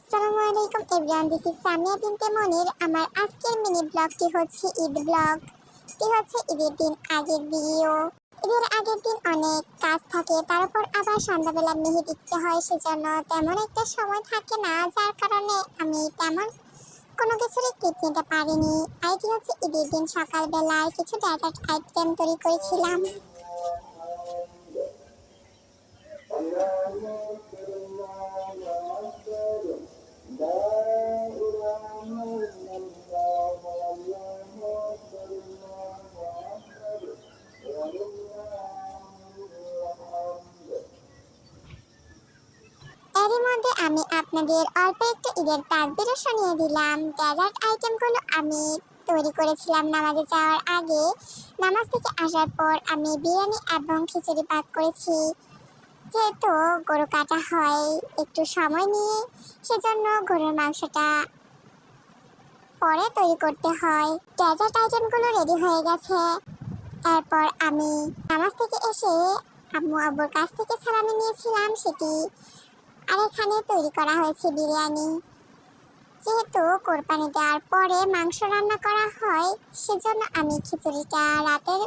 আসসালামু আলাইকুম everyone, this is Samia বিনতে মনির। আমার আজকের মিনি ব্লগটি হচ্ছে ঈদ ব্লগ। এটি হচ্ছে ঈদের দিন আগের ভিডিও। ঈদের আগের দিন অনেক কাজ থাকে, তারপর আবার সন্ধ্যাবেলা মেহেদি দিতে হয়, সেজন্য তেমন একটা সময় থাকে না, যার কারণে আমি তেমন কোনো কিছুরই ক্লিপ নিতে পারিনি। আর এটি হচ্ছে ঈদের দিন সকালবেলায় কিছু ডেজার্ট আইটেম তৈরি করেছিলাম। এরই মধ্যে আমি আপনাদের অল্প একটু ঈদের তাকবীরও শুনিয়ে দিলাম। ডেজার্ট আইটেমগুলো আমি তৈরি করেছিলাম নামাজে যাওয়ার আগে। নামাজ থেকে আসার পর আমি বিরিয়ানি এবং খিচুড়ি পাক করেছি। যেহেতু গরু কাটা হয় একটু সময় নিয়ে, সেজন্য গরুর মাংসটা পরে তৈরি করতে হয়। ডেজার্ট আইটেমগুলো রেডি হয়ে গেছে। এরপর আমি নামাজ থেকে এসে আম্মু আব্বুর কাছ থেকে সালামি নিয়েছিলাম সেটি। আর এখানে তৈরি করা হয়েছে বিরিয়ানি। যেহেতু কোরবানি দেওয়ার পরে মাংস রান্না করা হয়, সেজন্য আমি খিচুড়িটা রাতের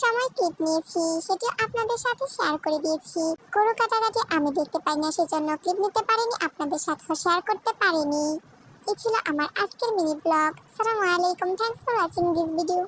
সময় ক্লিপ নিয়েছি, সেটি আপনাদের সাথে শেয়ার করে দিয়েছি। গরু কাটাকাটি আমি দেখতে পাই না, সেজন্য ক্লিপ নিতে পারিনি, আপনাদের সাথেও শেয়ার করতে পারিনি। এই ছিল আমার আজকের মিনি ব্লগ। আসসালামু আলাইকুম, thanks for watching this video.